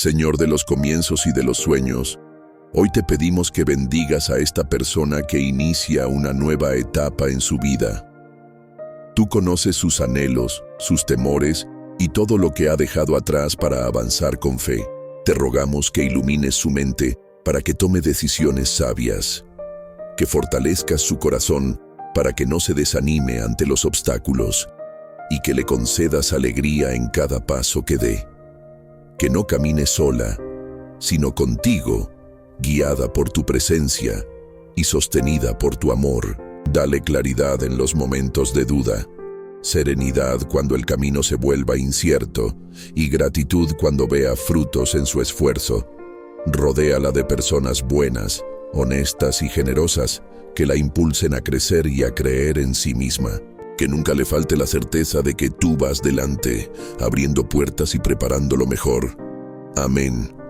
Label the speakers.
Speaker 1: Señor de los comienzos y de los sueños, hoy te pedimos que bendigas a esta persona que inicia una nueva etapa en su vida. Tú conoces sus anhelos, sus temores y todo lo que ha dejado atrás para avanzar con fe. Te rogamos que ilumines su mente para que tome decisiones sabias, que fortalezcas su corazón para que no se desanime ante los obstáculos y que le concedas alegría en cada paso que dé. Que no camine sola, sino contigo, guiada por tu presencia y sostenida por tu amor. Dale claridad en los momentos de duda, serenidad cuando el camino se vuelva incierto y gratitud cuando vea frutos en su esfuerzo. Rodéala de personas buenas, honestas y generosas que la impulsen a crecer y a creer en sí misma. Que nunca le falte la certeza de que tú vas delante, abriendo puertas y preparando lo mejor. Amén.